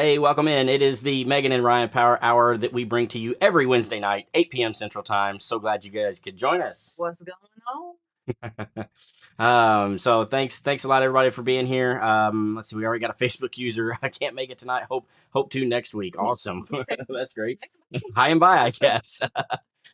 Hey, welcome in. It is the Megan and Ryan Power Hour that we bring to you every Wednesday night, 8 p.m. Central Time. So glad you guys could join us. What's going on? So thanks a lot, everybody, for being here. Let's see, we already got a Facebook user. I can't make it tonight. Hope to next week. Awesome. That's great. Hi and bye, I guess.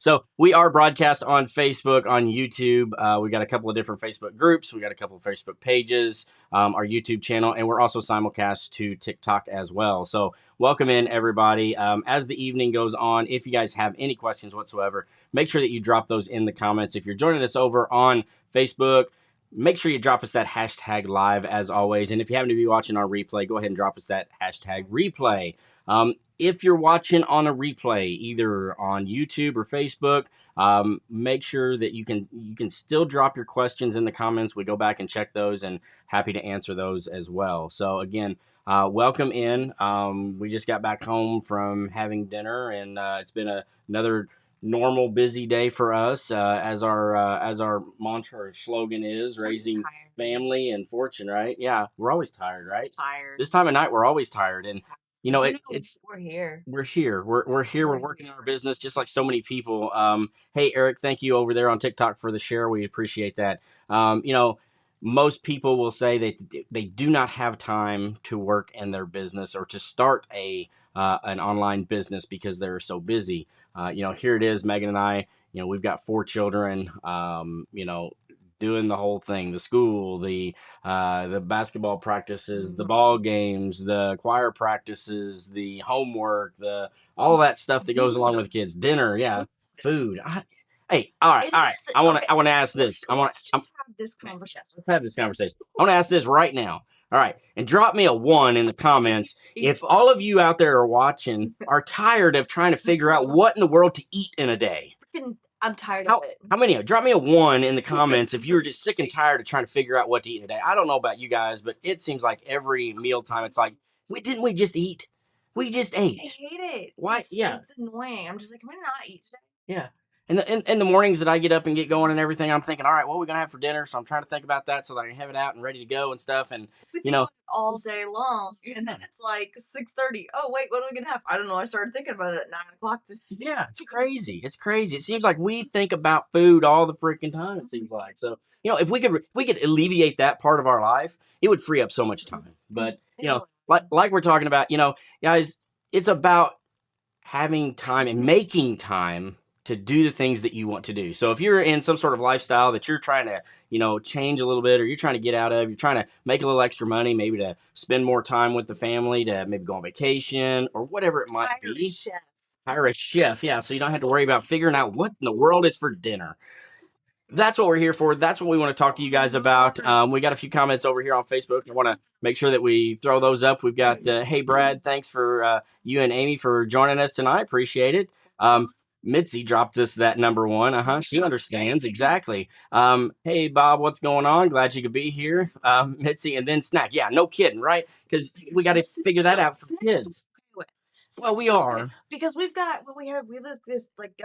So we are broadcast on Facebook, on YouTube. We got a couple of different Facebook groups. We got a couple of Facebook pages, our YouTube channel, and we're also simulcast to TikTok as well. So welcome in, everybody. As the evening goes on, if you guys have any questions whatsoever, make sure that you drop those in the comments. If you're joining us over on Facebook, make sure you drop us that hashtag live as always. And if you happen to be watching our replay, go ahead and drop us that hashtag replay. If you're watching on a replay, either on YouTube or Facebook, make sure that you can still drop your questions in the comments. We go back and check those, and happy to answer those as well. So again, welcome in. We just got back home from having dinner, and it's been another normal busy day for us, as our mantra or slogan is raising family and fortune, right? Yeah, we're always tired, right? Tired. This time of night, we're always tired, and you know, it's we're here. We're here. We're here. We're working on our business just like so many people. Hey, Eric, thank you over there on TikTok for the share. We appreciate that. You know, most people will say that they do not have time to work in their business or to start an online business because they're so busy. You know, here it is, Megan and I. You know, we've got 4 children. You know, doing the whole thing, the school, the basketball practices, the ball games, the choir practices, the homework, all that stuff that goes along with kids, dinner, yeah, food. Hey, all right. I want to ask this. Let's just have this conversation. Let's have this conversation. I want to ask this right now. All right, and drop me a 1 in the comments if all of you out there are watching are tired of trying to figure out what in the world to eat in a day. I'm tired of it. How many? Drop me a 1 in the comments if you're just sick and tired of trying to figure out what to eat today. I don't know about you guys, but it seems like every mealtime, it's like, didn't we just eat? We just ate. I hate it. Why? It's annoying. I'm just like, can we not eat today? Yeah. In the mornings that I get up and get going and everything, I'm thinking, all right, what are we going to have for dinner? So I'm trying to think about that so that I can have it out and ready to go and stuff. And, you know, all day long. And then it's like 6:30. Oh, wait, what are we going to have? I don't know. I started thinking about it at 9 o'clock. Yeah, it's crazy. It's crazy. It seems like we think about food all the freaking time, it seems like. So, you know, if we could alleviate that part of our life, it would free up so much time. But, you know, like we're talking about, you know, guys, it's about having time and making time to do the things that you want to do. So if you're in some sort of lifestyle that you're trying to, you know, change a little bit, or you're trying to get out of, you're trying to make a little extra money, maybe to spend more time with the family, to maybe go on vacation or whatever it might be. Hire a chef. Yeah. So you don't have to worry about figuring out what in the world is for dinner. That's what we're here for. That's what we want to talk to you guys about. We got a few comments over here on Facebook. I want to make sure that we throw those up. We've got, hey, Brad, thanks for you and Amy for joining us tonight. Appreciate it. Mitzi dropped us that number 1. She understands. Exactly. Hey, Bob, what's going on? Glad you could be here. Mitzi, and then Snack. Yeah, no kidding, right? Because we got to figure that out for kids. Well, we are. Because we have this like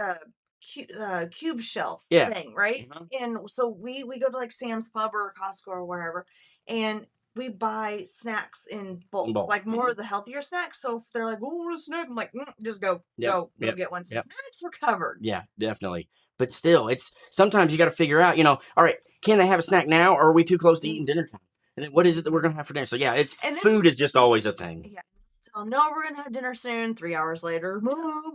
cube shelf Yeah. thing, right? And so we go to like Sam's Club or Costco or wherever, and we buy snacks in bulk, like more of the healthier snacks. So if they're like, "Oh, what a snack," I'm like, just go get one. So snacks were covered. Yeah, definitely. But still, it's sometimes you got to figure out, you know, all right, can they have a snack now, or are we too close to eating dinner time? And then what is it that we're gonna have for dinner? So yeah, food is just always a thing. Yeah. So no, we're gonna have dinner soon. 3 hours later.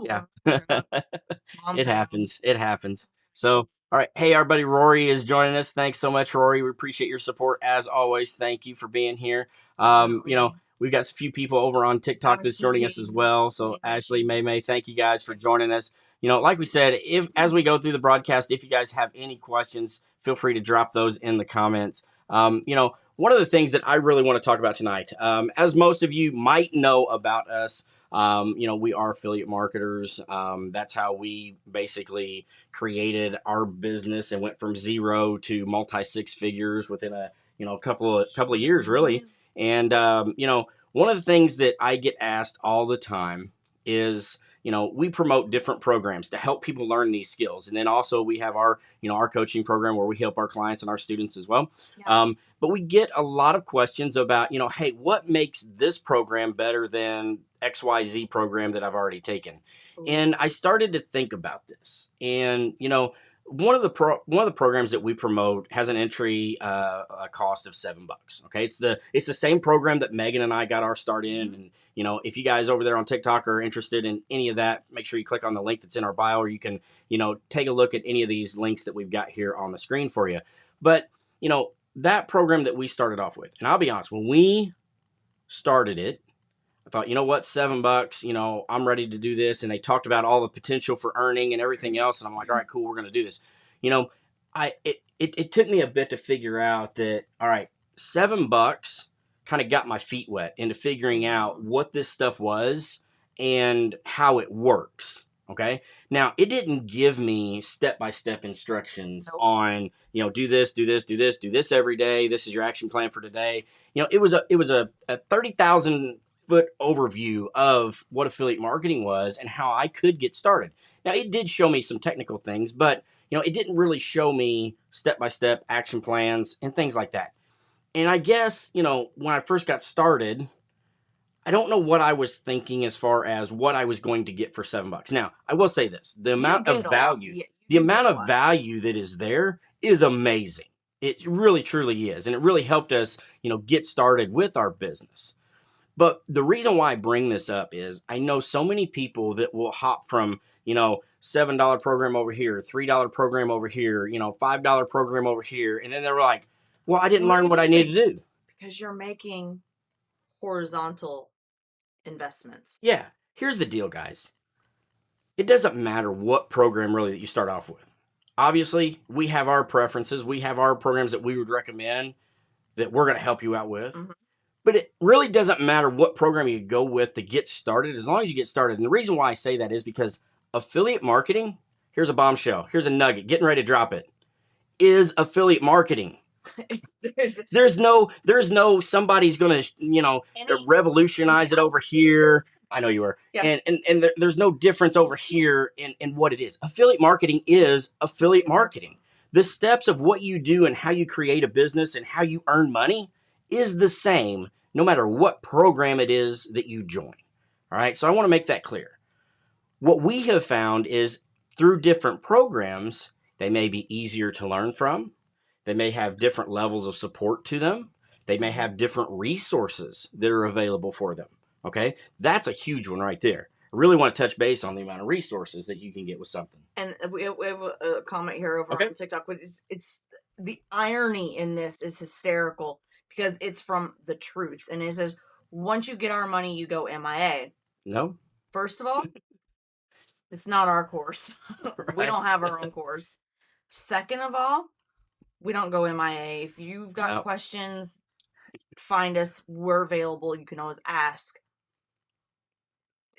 Yeah. It happens. It happens. So. All right. Hey, our buddy Rory is joining us. Thanks so much, Rory. We appreciate your support as always. Thank you for being here. You know, we've got a few people over on TikTok that's joining us as well. So Ashley, May, thank you guys for joining us. You know, like we said, as we go through the broadcast, if you guys have any questions, feel free to drop those in the comments. You know, one of the things that I really want to talk about tonight, as most of you might know about us, you know, we are affiliate marketers. That's how we basically created our business and went from 0 to multi 6 figures within a couple of years, really. And you know, one of the things that I get asked all the time is, you know, we promote different programs to help people learn these skills. And then also we have our, you know, our coaching program where we help our clients and our students as well. Yeah. But we get a lot of questions about, you know, hey, what makes this program better than XYZ program that I've already taken? Ooh. And I started to think about this. And, you know, one of the programs that we promote has an entry a cost of $7. Okay, it's the same program that Megan and I got our start in. And if you guys over there on TikTok are interested in any of that, make sure you click on the link that's in our bio, or you can take a look at any of these links that we've got here on the screen for you. But that program that we started off with, and I'll be honest, when we started it, I thought, what, $7, I'm ready to do this. And they talked about all the potential for earning and everything else. And I'm like, all right, cool, we're going to do this. It took me a bit to figure out that, all right, $7 kind of got my feet wet into figuring out what this stuff was and how it works. Okay. Now, it didn't give me step-by-step instructions on, do this, do this, do this, do this every day. This is your action plan for today. It was a 30,000 foot overview of what affiliate marketing was and how I could get started. Now, it did show me some technical things, but it didn't really show me step-by-step action plans and things like that. And I guess, when I first got started, I don't know what I was thinking as far as what I was going to get for $7. Now, I will say this, the amount of value that is there is amazing. It really, truly is. And it really helped us, get started with our business. But the reason why I bring this up is I know so many people that will hop from, $7 program over here, $3 program over here, $5 program over here. And then they're like, well, I didn't learn what I needed to do. Because you're making horizontal investments. Yeah. Here's the deal, guys. It doesn't matter what program really that you start off with. Obviously, we have our preferences. We have our programs that we would recommend that we're going to help you out with. Mm-hmm. But it really doesn't matter what program you go with to get started, as long as you get started. And the reason why I say that is because affiliate marketing, here's a bombshell, here's a nugget, getting ready to drop it, is affiliate marketing. There's no somebody's going to, revolutionize it over here. I know you were. Yeah. And there's no difference over here in what it is. Affiliate marketing is affiliate marketing. The steps of what you do and how you create a business and how you earn money is the same no matter what program it is that you join. All right. So I want to make that clear. What we have found is through different programs, they may be easier to learn from. They may have different levels of support to them. They may have different resources that are available for them. Okay. That's a huge one right there. I really want to touch base on the amount of resources that you can get with something. And we have a comment here over on TikTok. It's the irony in this is hysterical. Because it's from the truth. And it says, once you get our money, you go MIA. No. First of all, it's not our course. Right. We don't have our own course. Second of all, we don't go MIA. If you've got questions, find us. We're available. You can always ask.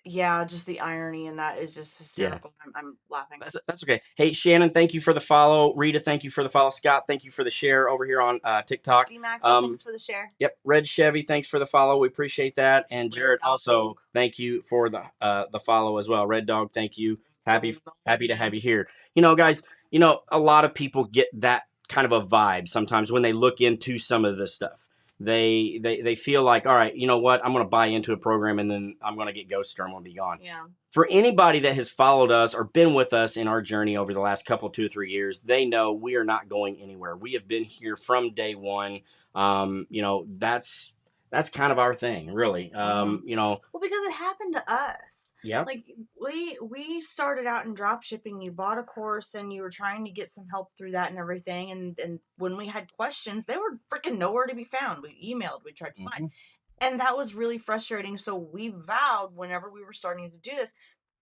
Yeah, just the irony in that is just hysterical. Yeah. I'm laughing. That's okay. Hey, Shannon, thank you for the follow. Rita, thank you for the follow. Scott, thank you for the share over here on TikTok. D-Max, thanks for the share. Yep. Red Chevy, thanks for the follow. We appreciate that. And Jared, also, thank you for the follow as well. Red Dog, thank you. Happy to have you here. Guys, a lot of people get that kind of a vibe sometimes when they look into some of this stuff. They feel like, all right, you know what? I'm going to buy into a program and then I'm going to get ghosted or I'm going to be gone. Yeah. For anybody that has followed us or been with us in our journey over the last 2 or 3 years, they know we are not going anywhere. We have been here from day one. That's kind of our thing, really. Well, because it happened to us. Yeah. Like we started out in drop shipping. You bought a course and you were trying to get some help through that and everything. And when we had questions, they were freaking nowhere to be found. We emailed, we tried to find. And that was really frustrating. So we vowed whenever we were starting to do this,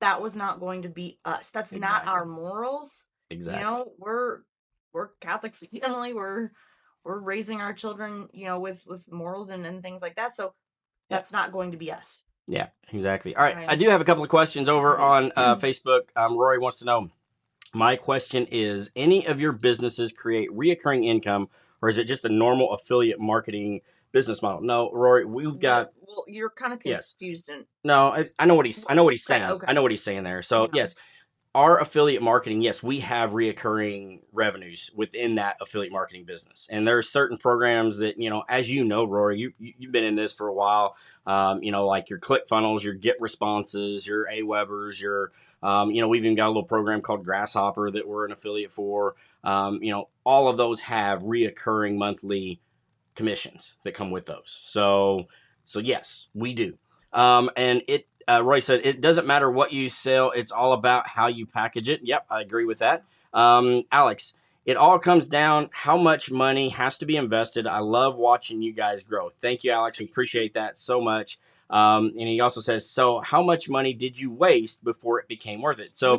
that was not going to be us. That's not our morals. Exactly. We're Catholic family. We're raising our children, with morals and things like that. So that's not going to be us. Yeah, exactly. All right. I do have a couple of questions over on Facebook. Rory wants to know, my question is, any of your businesses create reoccurring income, or is it just a normal affiliate marketing business model? No, Rory, we've got. Well, you're kind of confused. No, I know what he's saying. Okay. I know what he's saying there. So yes. Our affiliate marketing, yes, we have reoccurring revenues within that affiliate marketing business. And there are certain programs that, as you know, Rory, you've been in this for a while, like your ClickFunnels, your Get Responses, your AWebers, your We've even got a little program called Grasshopper that we're an affiliate for. All of those have reoccurring monthly commissions that come with those. So yes, we do. And Roy said, it doesn't matter what you sell. It's all about how you package it. Yep, I agree with that. Alex, it all comes down how much money has to be invested. I love watching you guys grow. Thank you, Alex. We appreciate that so much. And he also says, so how much money did you waste before it became worth it? So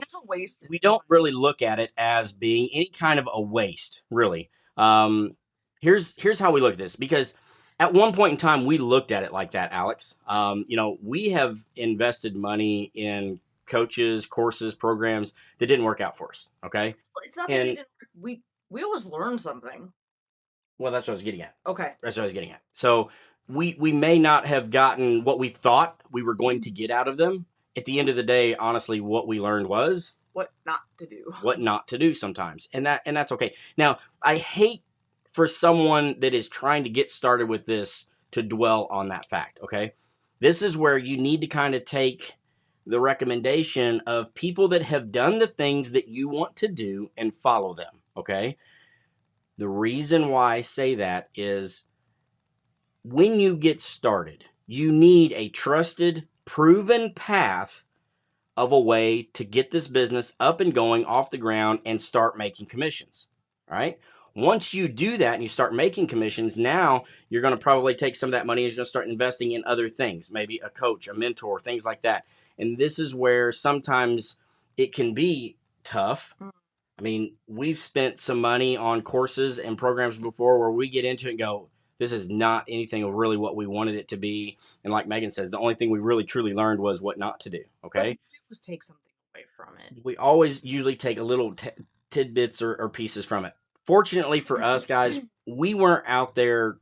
we don't really look at it as being any kind of a waste, really. Here's how we look at this, because at one point in time we looked at it like that, Alex. We have invested money in coaches, courses, programs that didn't work out for us. Okay. Well, it's not that they didn't work. We always learned something. Well, that's what I was getting at. Okay. That's what I was getting at. So we may not have gotten what we thought we were going to get out of them. At the end of the day, honestly, what we learned was what not to do. What not to do sometimes. And that's okay. Now, I hate for someone that is trying to get started with this to dwell on that fact, okay? This is where you need to kind of take the recommendation of people that have done the things that you want to do and follow them, okay? The reason why I say that is when you get started, you need a trusted, proven path of a way to get this business up and going off the ground and start making commissions, all right? Once you do that and you start making commissions, now you're going to probably take some of that money and you're going to start investing in other things, maybe a coach, a mentor, things like that. And this is where sometimes it can be tough. I mean, we've spent some money on courses and programs before where we get into it and go, this is not anything of really what we wanted it to be. And like Megan says, the only thing we really truly learned was what not to do. Okay. It was take something away from it. We always usually take a little tidbits or pieces from it. Fortunately for us, guys, we weren't out there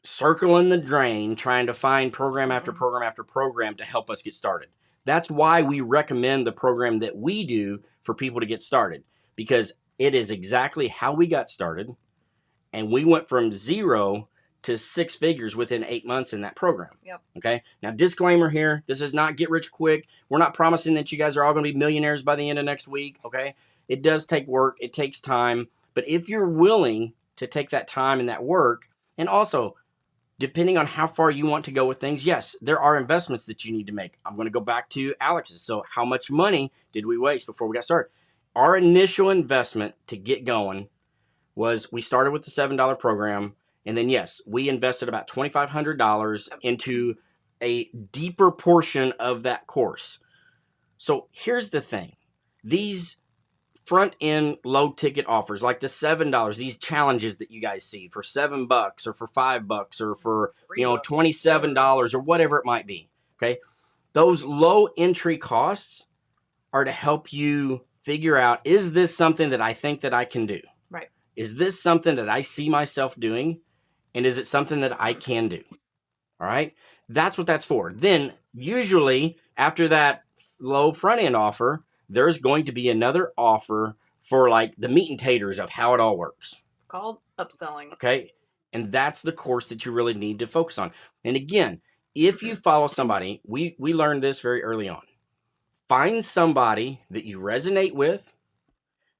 circling the drain trying to find program after program after program to help us get started. That's why we recommend the program that we do for people to get started, because it is exactly how we got started. And we went from 0 to 6 figures within 8 months in that program. Yep. Okay. Now, disclaimer here. This is not get rich quick. We're not promising that you guys are all going to be millionaires by the end of next week. Okay. It does take work. It takes time. But if you're willing to take that time and that work, and also depending on how far you want to go with things, yes, there are investments that you need to make. I'm going to go back to Alex's. So how much money did we waste before we got started? Our initial investment to get going was we started with the $7 program. And then, yes, we invested about $2,500 into a deeper portion of that course. So here's the thing. These front end low ticket offers like the $7, these challenges that you guys see for $7 or for $5 or for $27 or whatever it might be. Okay. Those low entry costs are to help you figure out, is this something that I think that I can do? Right. Is this something that I see myself doing? And is it something that I can do? All right. That's what that's for. Then usually after that low front end offer, there's going to be another offer for like the meat and taters of how it all works. Called upselling. Okay. And that's the course that you really need to focus on. And again, if you follow somebody, we learned this very early on. Find somebody that you resonate with,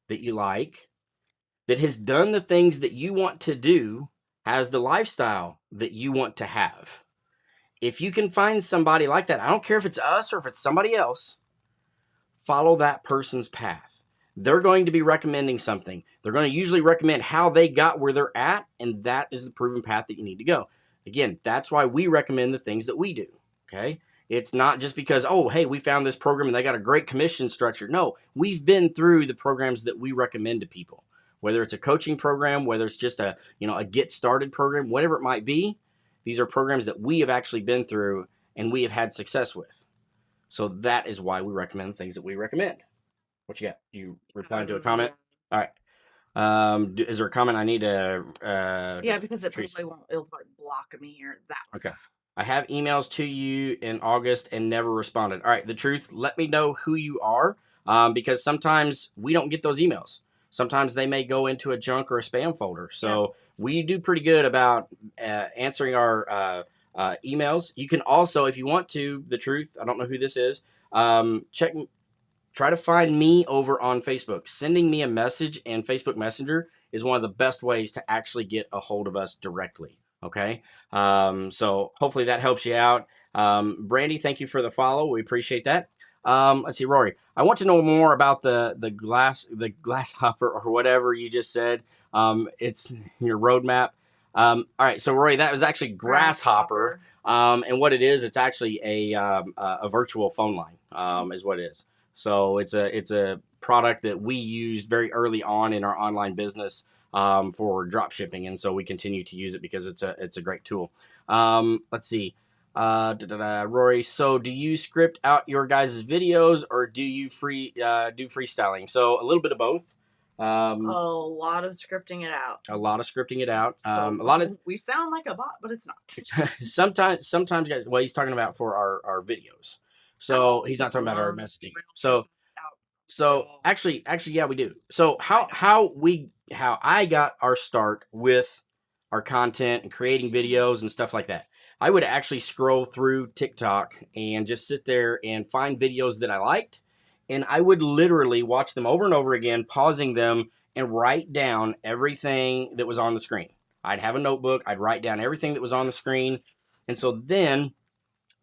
that you like, that has done the things that you want to do, has the lifestyle that you want to have. If you can find somebody like that, I don't care if it's us or if it's somebody else, follow that person's path. They're going to be recommending something. They're going to usually recommend how they got where they're at, and that is the proven path that you need to go. Again, that's why we recommend the things that we do, okay? It's not just because, oh, hey, we found this program and they got a great commission structure. No, we've been through the programs that we recommend to people, whether it's a coaching program, whether it's just a get started program, whatever it might be. These are programs that we have actually been through and we have had success with. So that is why we recommend things that we recommend. What you got? You replying to a comment? All right. Is there a comment I need to? Yeah, because it'll probably block me here. Okay. I have emails to you in August and never responded. All right. The truth. Let me know who you are, because sometimes we don't get those emails. Sometimes they may go into a junk or a spam folder. So we do pretty good about answering our emails. You can also, if you want to, the truth, I don't know who this is, check try to find me over on Facebook. Sending me a message in Facebook Messenger is one of the best ways to actually get a hold of us directly. Okay. So hopefully that helps you out. Brandy, thank you for the follow. We appreciate that. Let's see, Rory. I want to know more about the grasshopper or whatever you just said. It's your roadmap. All right, so Rory, that was actually grasshopper. And what it is, it's actually a virtual phone line. Is what it is. So it's a product that we used very early on in our online business for drop shipping, and so we continue to use it because it's a great tool. Let's see. Rory, so do you script out your guys' videos or do you do freestyling? So a little bit of both. A lot of scripting it out. A lot of scripting it out. So a lot of we sound like a bot, but it's not. sometimes guys. Well, he's talking about for our videos. So he's not talking about our messaging. So actually, yeah, we do. So how I got our start with our content and creating videos and stuff like that. I would actually scroll through TikTok and just sit there and find videos that I liked. And I would literally watch them over and over again, pausing them and write down everything that was on the screen. I'd have a notebook. I'd write down everything that was on the screen. And so then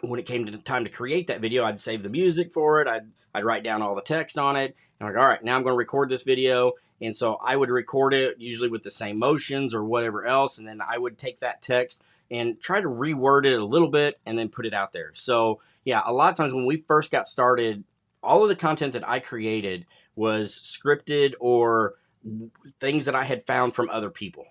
when it came to time to create that video, I'd save the music for it. I'd write down all the text on it. And I'm like, all right, now I'm going to record this video. And so I would record it usually with the same motions or whatever else. And then I would take that text and try to reword it a little bit and then put it out there. So yeah, a lot of times when we first got started, all of the content that I created was scripted or things that I had found from other people.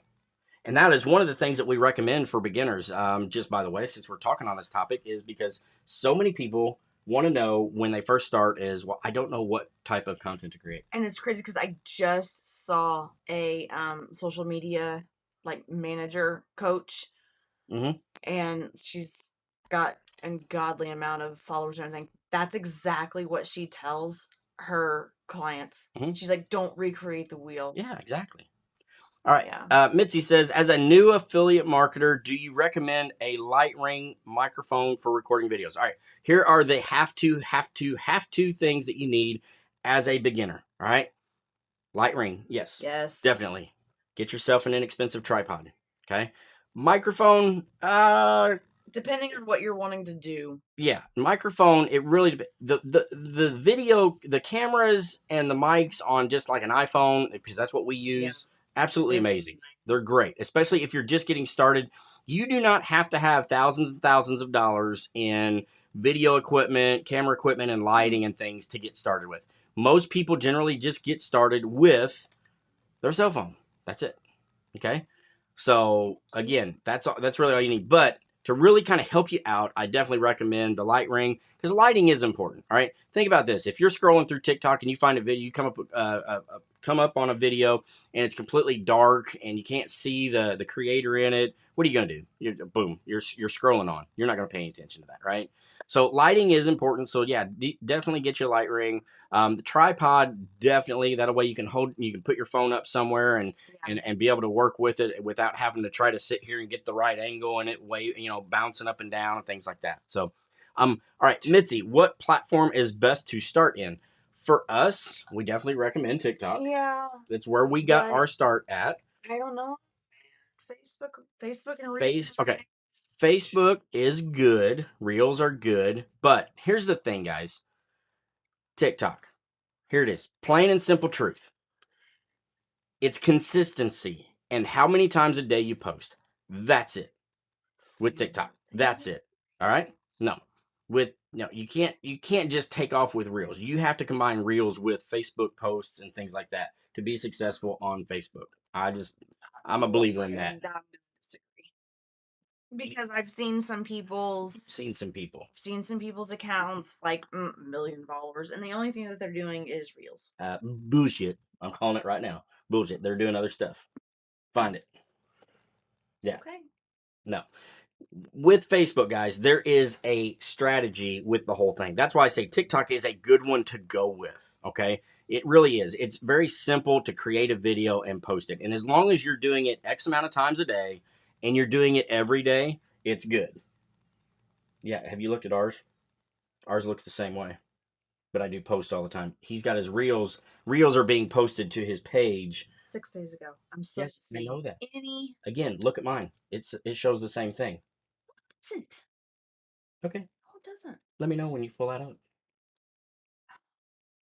And that is one of the things that we recommend for beginners, just by the way, since we're talking on this topic, is because so many people want to know when they first start is, well, I don't know what type of content to create. And it's crazy because I just saw a social media like manager coach. Mm-hmm. And she's got a godly amount of followers and everything. That's exactly what she tells her clients. Mm-hmm. She's like, don't recreate the wheel. Yeah, exactly. All right. Yeah. Mitzi says, as a new affiliate marketer, do you recommend a Lightning microphone for recording videos? All right. Here are the have to things that you need as a beginner. All right. Lightning. Yes. Yes. Definitely. Get yourself an inexpensive tripod. Okay. Microphone. Depending on what you're wanting to do. Yeah. Microphone. It really, the video, the cameras and the mics on just like an iPhone, because that's what we use. Yeah. Absolutely amazing. They're great, especially if you're just getting started. You do not have to have thousands and thousands of dollars in video equipment, camera equipment, and lighting and things to get started with. Most people generally just get started with their cell phone. That's it. Okay. So again, that's really all you need. But to really kind of help you out, I definitely recommend the Lightning because lighting is important. All right. Think about this. If you're scrolling through TikTok and you find a video, you come up on a video and it's completely dark and you can't see the creator in it. What are you going to do? You're scrolling on. You're not going to pay any attention to that. Right. So lighting is important. So yeah, definitely get your Lightning. The tripod, definitely. That way you can put your phone up somewhere and be able to work with it without having to try to sit here and get the right angle and it bouncing up and down and things like that. So, all right, Mitzi, what platform is best to start in? For us, we definitely recommend TikTok. Yeah. That's where we got our start at. I don't know. Facebook and Reels. Okay. Facebook is good. Reels are good. But here's the thing, guys. TikTok. Here it is. Plain and simple truth. It's consistency and how many times a day you post. That's it. With TikTok. That's it. All right? No. You can't just take off with Reels. You have to combine Reels with Facebook posts and things like that to be successful on Facebook. I'm a believer in that. Because I've seen some people's accounts like million followers, and the only thing that they're doing is Reels. Bullshit. I'm calling it right now. Bullshit. They're doing other stuff. Find it. Yeah. Okay. No. With Facebook, guys, there is a strategy with the whole thing. That's why I say TikTok is a good one to go with. Okay. It really is. It's very simple to create a video and post it. And as long as you're doing it X amount of times a day, and you're doing it every day, it's good. Yeah, have you looked at ours? Ours looks the same way. but I do post all the time. He's got his reels. Reels are being posted to his page. 6 days ago. I'm supposed to Yes, I see know that. any. Again, look at mine. It shows the same thing. Doesn't. Okay. No, it doesn't. Let me know when you pull that up.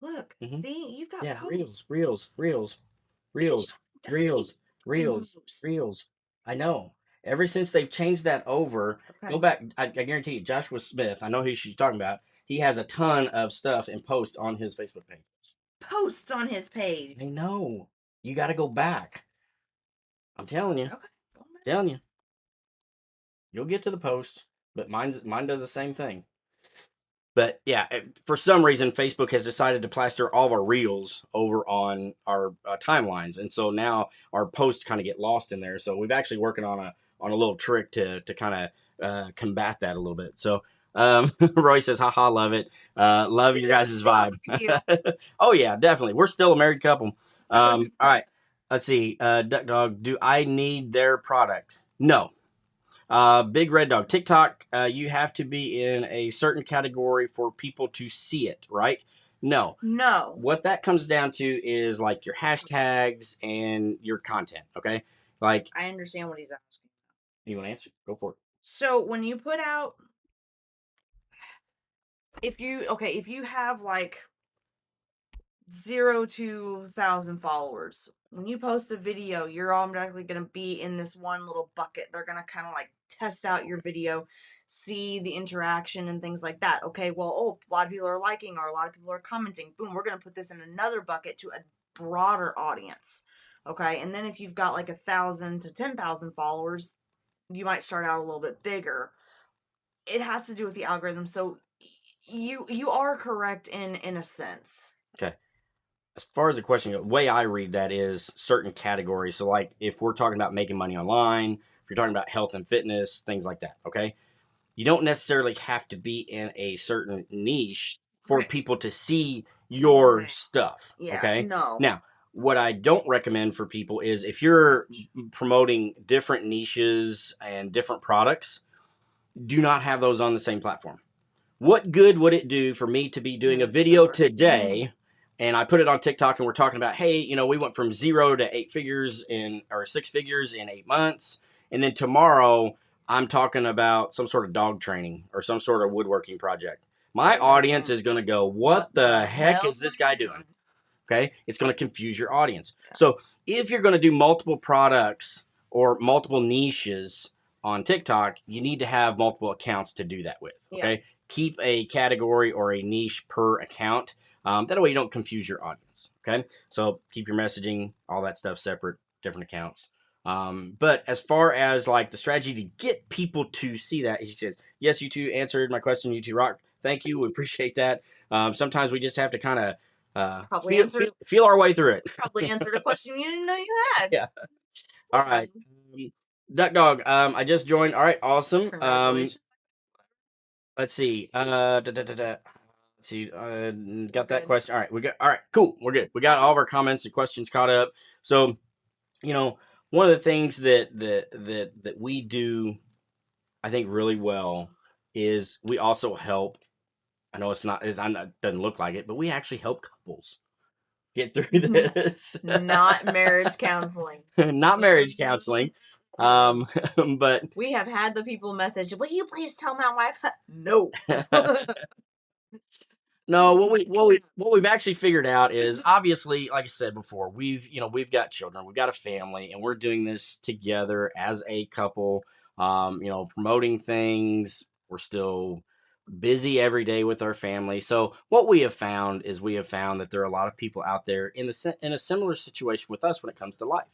Look, see, you've got Yeah, posts. reels. I know. Ever since they've changed that over, Okay. go back. I guarantee you, Joshua Smith. I know who she's talking about. He has a ton of stuff and posts on his Facebook page. Posts on his page. I know. You got to go back. I'm telling you. Okay. Telling you. You'll get to the post, but mine does the same thing. But yeah, for some reason, Facebook has decided to plaster all of our reels over on our timelines, and so now our posts kind of get lost in there. So we've actually working on a little trick to kind of combat that a little bit. So Roy says, "Haha, love it. Love your guys' vibe." Oh yeah, definitely. We're still a married couple. All right, let's see. Duck Dog, do I need their product? No. Big Red Dog, TikTok, you have to be in a certain category for people to see it, right? No. No. What that comes down to is like your hashtags and your content, okay? Like, I understand what he's asking. You want to answer? Go for it. So when you put out, if you have like 0 to 1,000 followers, when you post a video, you're automatically going to be in this one little bucket. They're going to kind of like test out your video, see the interaction and things like that. Okay, well, a lot of people are liking or a lot of people are commenting. Boom, we're going to put this in another bucket to a broader audience. Okay, and then if you've got like 1,000 to 10,000 followers, you might start out a little bit bigger. It has to do with the algorithm. So you are correct in a sense. Okay. As far as the question goes, the way I read that is certain categories. So, like, if we're talking about making money online, if you're talking about health and fitness, things like that, okay? You don't necessarily have to be in a certain niche for people to see your stuff, okay? No. Now, what I don't recommend for people is if you're promoting different niches and different products, do not have those on the same platform. What good would it do for me to be doing a video today and I put it on TikTok and we're talking about, hey, we went from 0 to 8 figures or 6 figures in 8 months. And then tomorrow I'm talking about some sort of dog training or some sort of woodworking project. My audience is going to go, what the heck is this guy doing? Okay. It's going to confuse your audience. So if you're going to do multiple products or multiple niches on TikTok, you need to have multiple accounts to do that with. Okay. Yeah. Keep a category or a niche per account. That way you don't confuse your audience. Okay. So keep your messaging, all that stuff separate, different accounts. But as far as like the strategy to get people to see that, he says, yes, you two answered my question. You two rock. Thank you. We appreciate that. Sometimes we just have to kind of feel our way through it. Probably answered a question you didn't know you had. Yeah. All right. Duck Dog, I just joined. All right. Awesome. Congratulations. Let's see. Let's see. Got that question. All right. All right. Cool. We're good. We got all of our comments and questions caught up. So, one of the things that we do, I think, really well is we also help. I know it doesn't look like it, but we actually help couples get through this. Not marriage counseling. Not marriage counseling. But we have had the people message, will you please tell my wife? No. No, what we've actually figured out is, obviously, like I said before, we've got children, we've got a family, and we're doing this together as a couple, promoting things. We're still busy every day with our family. So what we have found that there are a lot of people out there in a similar situation with us when it comes to life.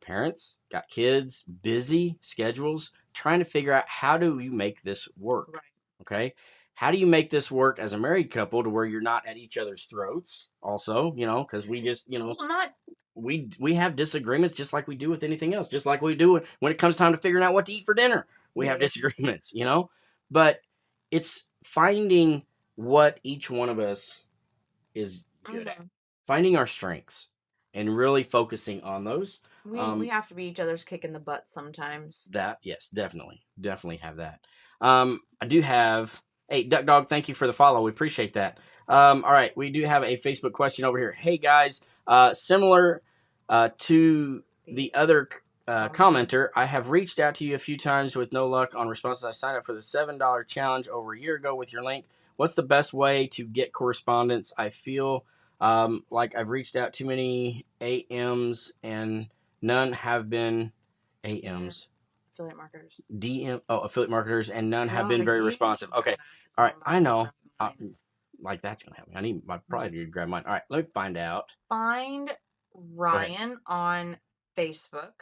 Parents got kids, busy schedules, trying to figure out, how do you make this work? Right. Okay. How do you make this work as a married couple to where you're not at each other's throats also, because we just, we have disagreements just like we do with anything else, just like we do when it comes time to figuring out what to eat for dinner. We have disagreements, but it's finding what each one of us is good at, finding our strengths and really focusing on those. We have to be each other's kick in the butt sometimes. Yes, definitely have that. I do have, hey, Duck Dog, thank you for the follow. We appreciate that. All right, we do have a Facebook question over here. Hey guys, similar to the other commenter, I have reached out to you a few times with no luck on responses. I signed up for the $7 challenge over a year ago with your link. What's the best way to get correspondence? I feel like I've reached out too many AMs and none have been AMs. Affiliate marketers. Affiliate marketers, and none have been very responsive. Okay, all right, I know. Like that's gonna happen. I probably need to grab mine. All right, let me find out. Find Ryan on Facebook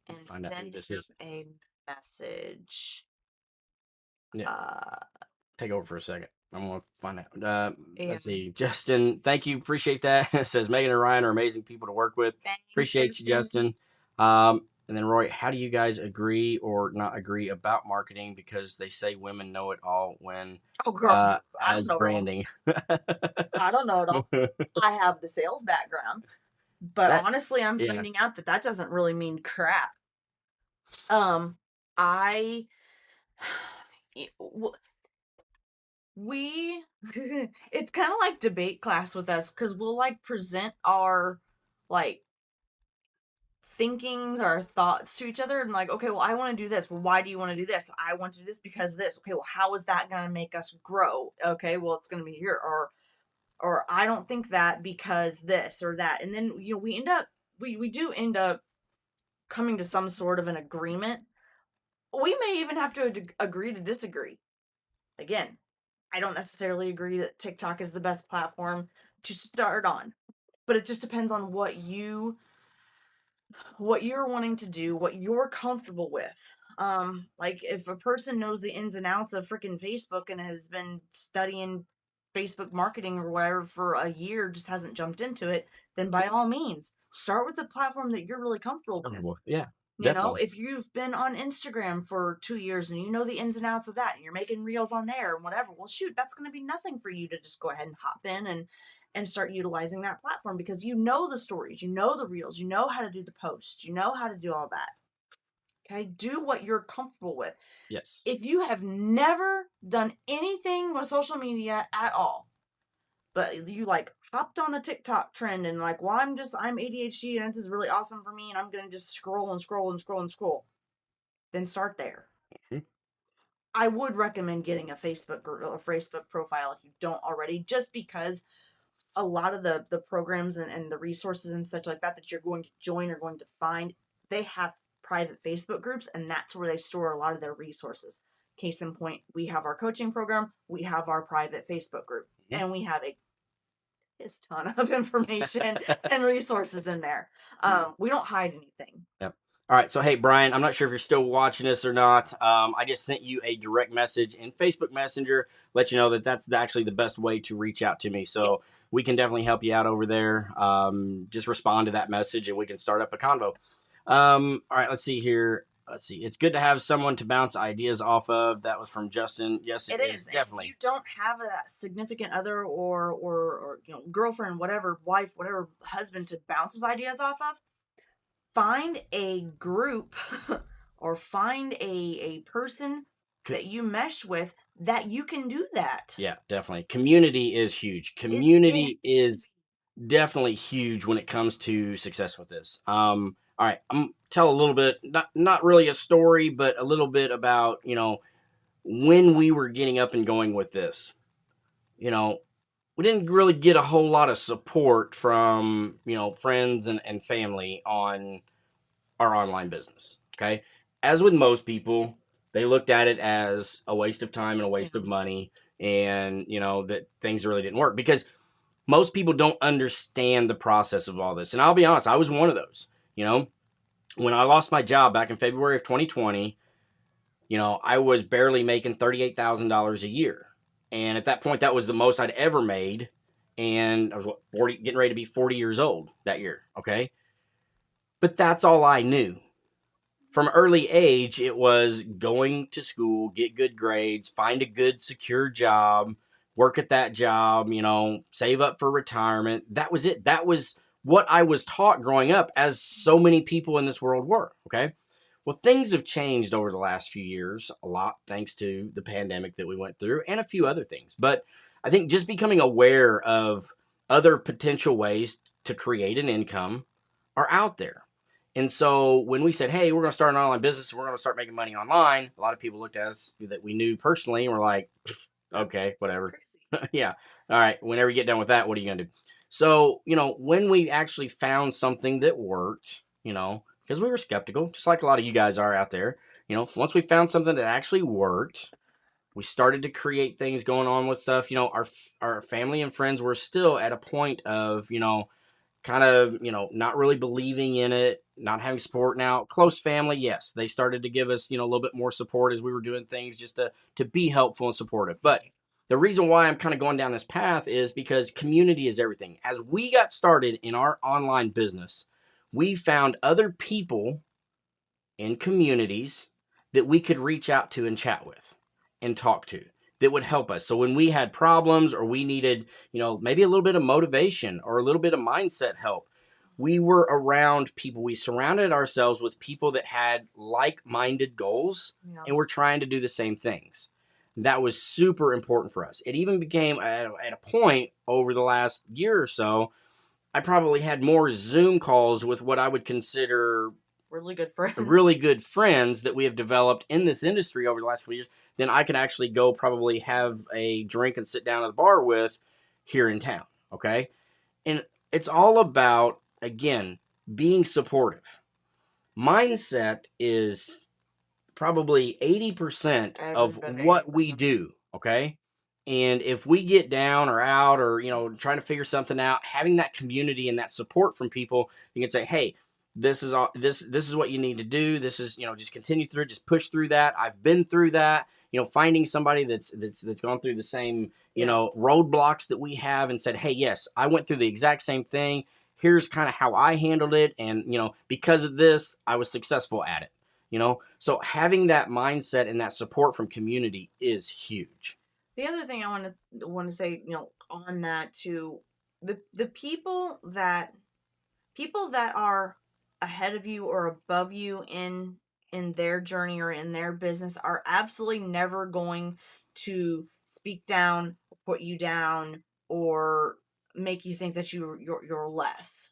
and send him a message. Yeah. Take over for a second. I'm gonna find out. Let's see, Justin. Thank you, appreciate that. It says Megan and Ryan are amazing people to work with. Appreciate you, Justin. And then Roy, how do you guys agree or not agree about marketing? Because they say women know it all when as branding. I don't know it all. I have the sales background, but honestly, I'm finding out that doesn't really mean crap. It's kind of like debate class with us because we'll like present our like thinkings, our thoughts to each other and like, okay, well, I want to do this. Well, why do you want to do this? I want to do this because this. Okay, well, how is that going to make us grow? Okay, well, it's going to be here. Or I don't think that because this or that. And then, we do end up coming to some sort of an agreement. We may even have to agree to disagree. Again, I don't necessarily agree that TikTok is the best platform to start on, but it just depends on what you're wanting to do, what you're comfortable with. Like if a person knows the ins and outs of freaking Facebook and has been studying Facebook marketing or whatever for a year, just hasn't jumped into it, then by all means, start with the platform that you're really comfortable with. Yeah. Definitely. If you've been on Instagram for 2 years and you know the ins and outs of that and you're making reels on there and whatever, well, shoot, that's going to be nothing for you to just go ahead and hop in and start utilizing that platform because you know the stories, you know the reels, you know how to do the posts, you know how to do all that. Okay, do what you're comfortable with. Yes. If you have never done anything with social media at all, but you like hopped on the TikTok trend and like, well, I'm ADHD and this is really awesome for me and I'm going to just scroll and scroll and scroll and scroll. Then start there. Mm-hmm. I would recommend getting a Facebook profile if you don't already, just because a lot of the programs and the resources and such like that you're going to join or going to find, they have private Facebook groups and that's where they store a lot of their resources. Case in point, we have our coaching program, we have our private Facebook group, and we have a ton of information and resources in there. We don't hide anything. Yep. All right. So, hey, Brian, I'm not sure if you're still watching this or not. I just sent you a direct message in Facebook Messenger, let you know that that's actually the best way to reach out to me. So we can definitely help you out over there. Just respond to that message and we can start up a convo. All right. Let's see here. It's good to have someone to bounce ideas off of. That was from Justin. Yes, it is definitely. If you don't have a significant other or girlfriend, whatever, wife, whatever, husband to bounce those ideas off of, find a group or find a person that you mesh with that you can do that. Yeah, definitely. Community is huge. Community is definitely huge when it comes to success with this. All right, I'm tell a little bit, not really a story, but a little bit about, when we were getting up and going with this. We didn't really get a whole lot of support from, friends and family on our online business, okay? As with most people, they looked at it as a waste of time and a waste of money and, that things really didn't work because most people don't understand the process of all this. And I'll be honest, I was one of those. When I lost my job back in February of 2020, I was barely making $38,000 a year. And at that point, that was the most I'd ever made. And I was getting ready to be 40 years old that year. Okay. But that's all I knew. From early age, it was going to school, get good grades, find a good, secure job, work at that job, save up for retirement. That was it. That was what I was taught growing up, as so many people in this world were, okay? Well, things have changed over the last few years, a lot thanks to the pandemic that we went through and a few other things. But I think just becoming aware of other potential ways to create an income are out there. And so when we said, hey, we're going to start an online business, we're going to start making money online, a lot of people looked at us that we knew personally and were like, okay, whatever. Yeah. All right. Whenever you get done with that, what are you going to do? So, when we actually found something that worked, because we were skeptical, just like a lot of you guys are out there, once we found something that actually worked, we started to create things going on with stuff. Our family and friends were still at a point of, kind of, not really believing in it, not having support. Now, close family, yes, they started to give us, a little bit more support as we were doing things just to be helpful and supportive. But the reason why I'm kind of going down this path is because community is everything. As we got started in our online business, we found other people in communities that we could reach out to and chat with and talk to that would help us. So when we had problems or we needed, maybe a little bit of motivation or a little bit of mindset help, we were around people. We surrounded ourselves with people that had like-minded goals and were trying to do the same things. That was super important for us. It even became at a point over the last year or so, I probably had more Zoom calls with what I would consider really good friends that we have developed in this industry over the last couple years, then I can actually go probably have a drink and sit down at the bar with here in town. Okay. And it's all about, again, being supportive. Mindset is probably 80% of what we do. Okay. And if we get down or out or, trying to figure something out, having that community and that support from people, you can say, hey, this is all, this is what you need to do. This is, just continue through it, just push through that. I've been through that, finding somebody that's gone through the same, roadblocks that we have and said, hey, yes, I went through the exact same thing. Here's kind of how I handled it. And, because of this, I was successful at it, so having that mindset and that support from community is huge. The other thing I want to say, on that too, the people that are ahead of you or above you in their journey or in their business are absolutely never going to speak down, put you down, or make you think that you're less.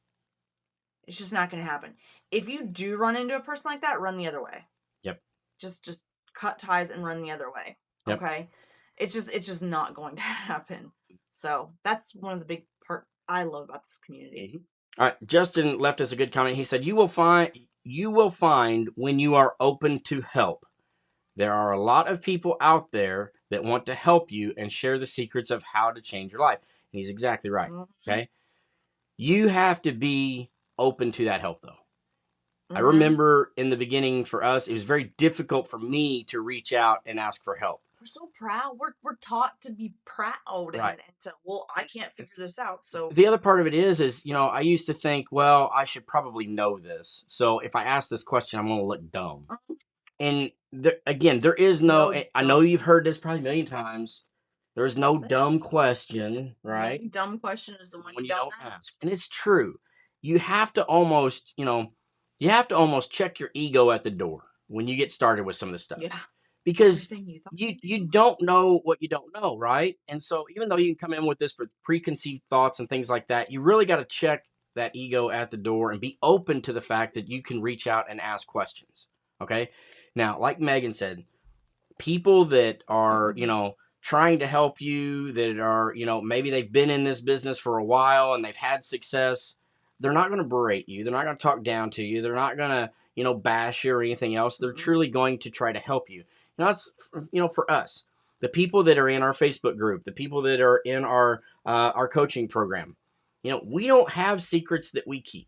It's just not going to happen. If you do run into a person like that, run the other way. Yep. Just cut ties and run the other way. Yep. Okay. It's just not going to happen. So that's one of the big part I love about this community. Mm-hmm. All right. Justin left us a good comment. He said, you will find when you are open to help. There are a lot of people out there that want to help you and share the secrets of how to change your life. And he's exactly right. Mm-hmm. Okay. You have to be open to that help, though. Mm-hmm. I remember in the beginning for us, it was very difficult for me to reach out and ask for help. We're so proud. We're taught to be proud, right, and to, I can't figure this out. So the other part of it is I used to think, well, I should probably know this. So if I ask this question, I'm going to look dumb. Mm-hmm. And there is no I know you've heard this probably a million times. There's no dumb question, right? The dumb question is the one you don't ask. And it's true. You have to almost, check your ego at the door when you get started with some of this stuff. Yeah. Because you don't know what you don't know, right? And so even though you can come in with this preconceived thoughts and things like that, you really got to check that ego at the door and be open to the fact that you can reach out and ask questions, okay? Now, like Megan said, people that are, trying to help you, that are, maybe they've been in this business for a while and they've had success, they're not going to berate you. They're not going to talk down to you. They're not going to, bash you or anything else. They're truly going to try to help you. That's, for us, the people that are in our Facebook group, the people that are in our coaching program, we don't have secrets that we keep.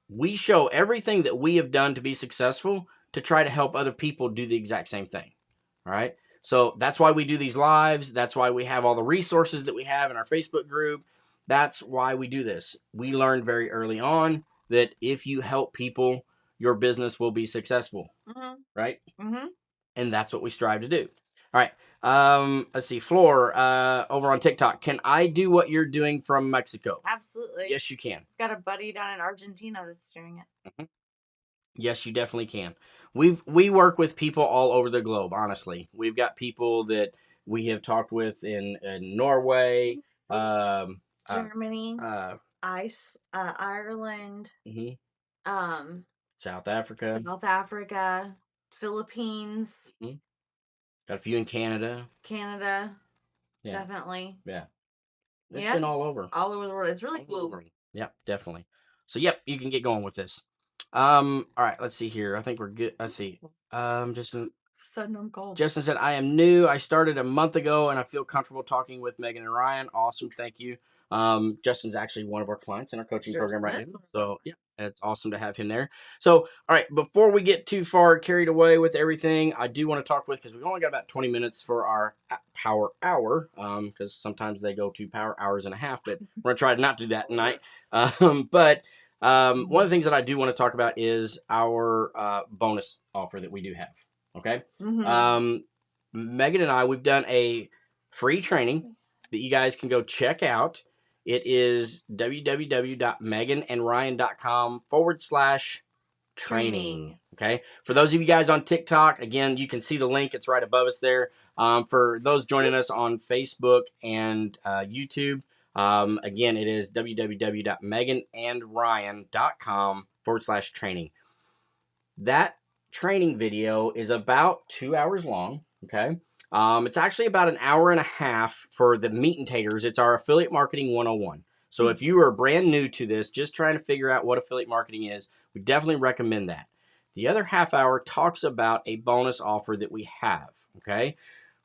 We show everything that we have done to be successful to try to help other people do the exact same thing. All right. So that's why we do these lives. That's why we have all the resources that we have in our Facebook group. That's why we do this. We learned very early on that if you help people, your business will be successful. Mm-hmm. Right. Mm-hmm. And that's what we strive to do. All right. Let's see. Floor over on TikTok. Can I do what you're doing from Mexico? Absolutely. Yes, you can. I've got a buddy down in Argentina that's doing it. Mm-hmm. Yes, you definitely can. We work with people all over the globe, honestly. We've got people that we have talked with in Norway, Germany, uh, Ireland, mhm, um, South Africa. South Africa, Philippines, Mhm. Got a few in Canada. Canada, Yeah, definitely. yeah. It's Yeah, been all over. all over the world. It's really All cool. over. Yep, definitely. So, yep, you can get going with this. All right, let's see here. I think we're good. Let's see. Justin Sudden I'm cold. Justin said, I am new. I started a month ago and I feel comfortable talking with Megan and Ryan. Awesome. Thank you. Justin's actually one of our clients in our coaching program right now. So, yeah, it's awesome to have him there. So, all right, before we get too far carried away with everything, I do want to talk with, because we've only got about 20 minutes for our power hour, because sometimes they go to power hours and a half, but we're going to try to not do that tonight. But one of the things that I do want to talk about is our bonus offer that we do have. Okay. Megan and I, we've done a free training that you guys can go check out. It is www.meganandryan.com/training. Okay. For those of you guys on TikTok, again, you can see the link. It's right above us there. For those joining us on Facebook and YouTube, again, it is www.meganandryan.com/training. That training video is about 2 hours long. Okay. It's actually about an hour and a half for the meat and taters. It's our affiliate marketing 101. So if you are brand new to this, just trying to figure out what affiliate marketing is, we definitely recommend that. The other half hour talks about a bonus offer that we have. Okay.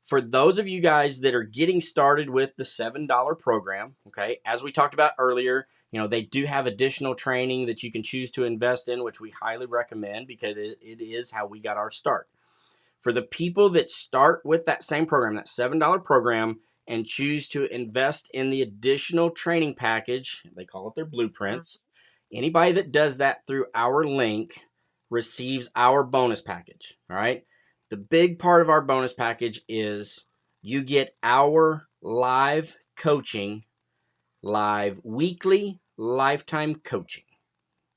For those of you guys that are getting started with the $7 program, okay, as we talked about earlier, they do have additional training that you can choose to invest in, which we highly recommend because it is how we got our start. For the people that start with that same program, that $7 program, and choose to invest in the additional training package, they call it their blueprints, anybody that does that through our link receives our bonus package. All right. The big part of our bonus package is you get our live coaching, live weekly lifetime coaching.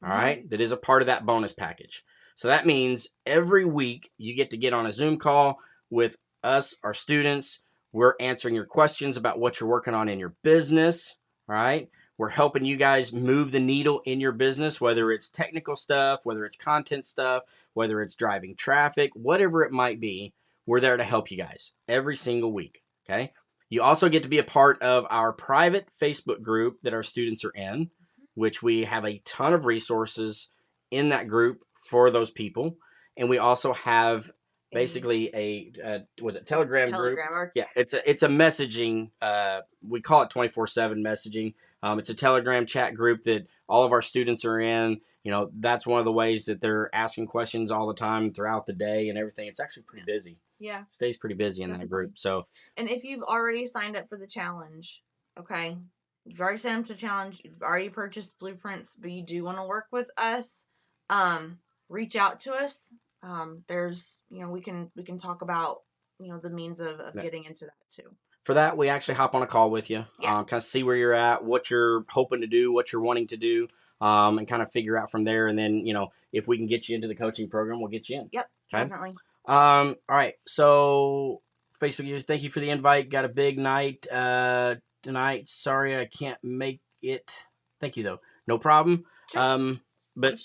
All right. That is a part of that bonus package. So that means every week you get to get on a Zoom call with us, our students. We're answering your questions about what you're working on in your business. All right. We're helping you guys move the needle in your business, whether it's technical stuff, whether it's content stuff, whether it's driving traffic, whatever it might be. We're there to help you guys every single week. Okay. You also get to be a part of our private Facebook group that our students are in, which we have a ton of resources in that group for those people. And we also have basically a Telegram group? Yeah, it's a messaging. We call it 24/7 messaging. It's a Telegram chat group that all of our students are in. That's one of the ways that they're asking questions all the time throughout the day and everything. It's actually pretty busy. Yeah. Stays pretty busy in that group. So, and if you've already signed up for the challenge, okay, you've already signed up to the challenge, you've already purchased blueprints, but you do want to work with us, reach out to us. There's, we can talk about, the means of getting into that too. For that, we actually hop on a call with you, kind of see where you're at, what you're hoping to do, what you're wanting to do, and kind of figure out from there. And then, if we can get you into the coaching program, we'll get you in. Yep, okay? Definitely. All right. So, Facebook users, thank you for the invite. Got a big night tonight. Sorry I can't make it. Thank you, though. No problem. Sure. But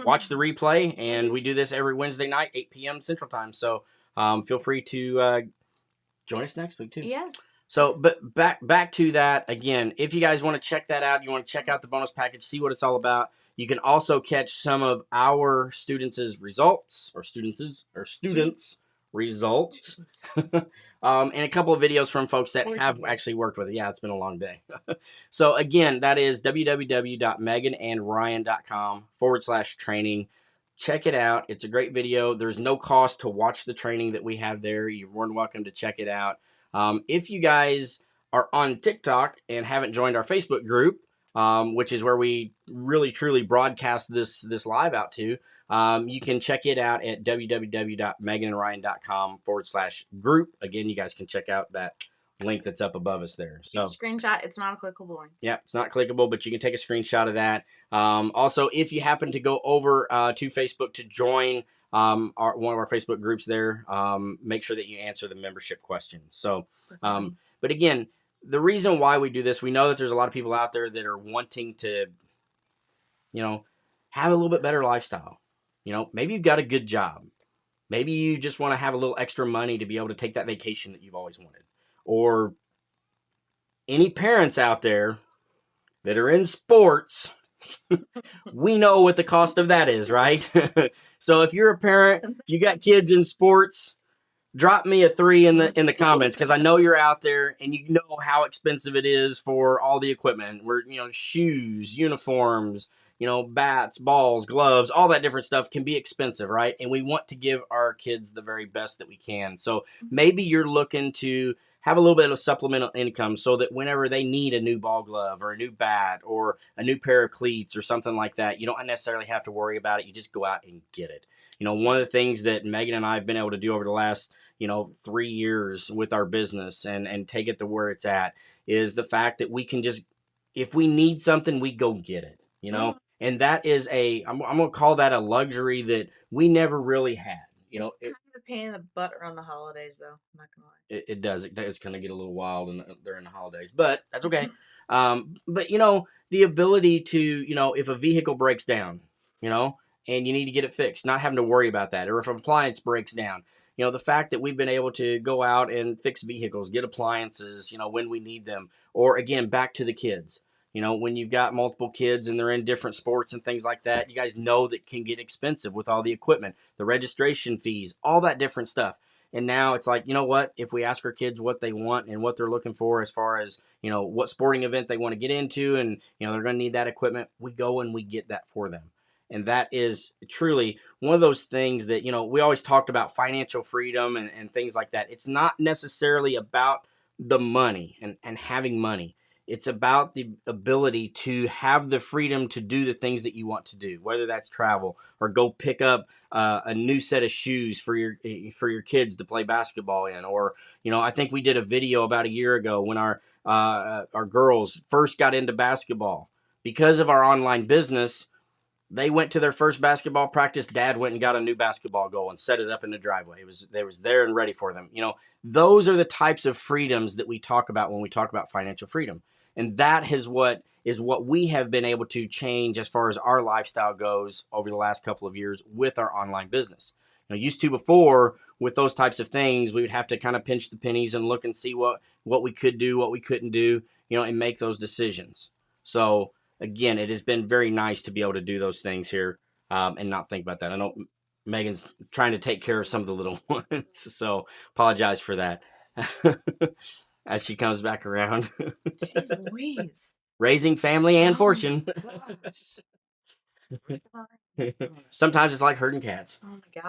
watch the replay. And we do this every Wednesday night, 8 p.m. Central Time. So, feel free to join us next week too. Yes. So, but back to that again. If you guys want to check that out, you want to check out the bonus package, see what it's all about. You can also catch some of our students' results, or students' results, and a couple of videos from folks that have actually worked with it. Yeah, it's been a long day. So again, that is www.meganandryan.com/training. Check it out. It's a great video. There's no cost to watch the training that we have there. You're more than welcome to check it out. If you guys are on TikTok and haven't joined our Facebook group, which is where we really truly broadcast this live out to, you can check it out at www.meganandryan.com/group. Again, you guys can check out that link that's up above us there. So screenshot, it's not a clickable link. Yeah, it's not clickable, but you can take a screenshot of that. Also, if you happen to go over to Facebook to join one of our Facebook groups there. Make sure that you answer the membership questions. So, but again, the reason why we do this, we know that there's a lot of people out there that are wanting to, have a little bit better lifestyle. Maybe you've got a good job. Maybe you just want to have a little extra money to be able to take that vacation that you've always wanted. Or any parents out there that are in sports, we know what the cost of that is, right? So if you're a parent, you got kids in sports, drop me a 3 in the comments, because I know you're out there and you know how expensive it is for all the equipment. We're shoes, uniforms, bats, balls, gloves, all that different stuff can be expensive, right? And we want to give our kids the very best that we can. So maybe you're looking to have a little bit of supplemental income so that whenever they need a new ball glove or a new bat or a new pair of cleats or something like that, you don't necessarily have to worry about it. You just go out and get it. One of the things that Megan and I have been able to do over the last 3 years with our business and take it to where it's at is the fact that we can just, if we need something, we go get it, and that is I'm going to call that a luxury that we never really had. It's kind of a pain in the butt around the holidays, though. I'm not gonna lie. It does. It does kind of get a little wild during the holidays, but that's okay. But the ability to, if a vehicle breaks down, and you need to get it fixed, not having to worry about that, or if an appliance breaks down, the fact that we've been able to go out and fix vehicles, get appliances, when we need them, or again, back to the kids. When you've got multiple kids and they're in different sports and things like that, you guys know that can get expensive with all the equipment, the registration fees, all that different stuff. And now it's like, what, if we ask our kids what they want and what they're looking for as far as, what sporting event they want to get into and, they're going to need that equipment, we go and we get that for them. And that is truly one of those things that, we always talked about financial freedom and things like that. It's not necessarily about the money and having money. It's about the ability to have the freedom to do the things that you want to do, whether that's travel or go pick up a new set of shoes for your kids to play basketball in. Or, I think we did a video about a year ago when our girls first got into basketball. Because of our online business, they went to their first basketball practice. Dad went and got a new basketball goal and set it up in the driveway. It was there and ready for them. Those are the types of freedoms that we talk about when we talk about financial freedom. And that is what we have been able to change as far as our lifestyle goes over the last couple of years with our online business. Used to before, with those types of things, we would have to kind of pinch the pennies and look and see what we could do, what we couldn't do, and make those decisions. So again, it has been very nice to be able to do those things here and not think about that. I know Megan's trying to take care of some of the little ones, so apologize for that. As she comes back around. Jeez Louise. Raising family and fortune. Sometimes it's like herding cats. Oh my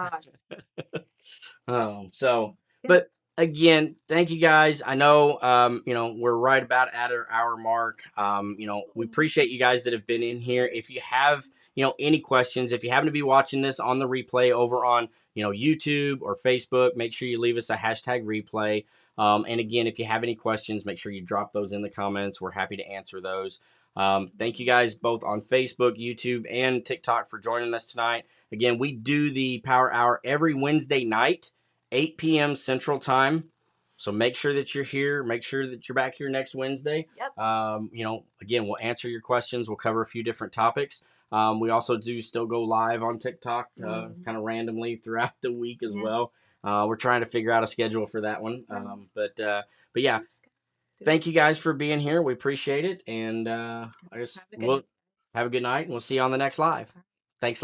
gosh. But again, thank you guys. I know, we're right about at our hour mark. We appreciate you guys that have been in here. If you have, any questions, if you happen to be watching this on the replay over on, YouTube or Facebook, make sure you leave us a #replay. And again, if you have any questions, make sure you drop those in the comments. We're happy to answer those. Thank you guys both on Facebook, YouTube, and TikTok for joining us tonight. Again, we do the Power Hour every Wednesday night, 8 p.m. Central Time. So make sure that you're here. Make sure that you're back here next Wednesday. Yep. Again, we'll answer your questions. We'll cover a few different topics. We also do still go live on TikTok kind of randomly throughout the week as well. We're trying to figure out a schedule for that one. But yeah, thank you guys for being here. We appreciate it. And I guess we'll have a good night and we'll see you on the next live. Thanks a lot.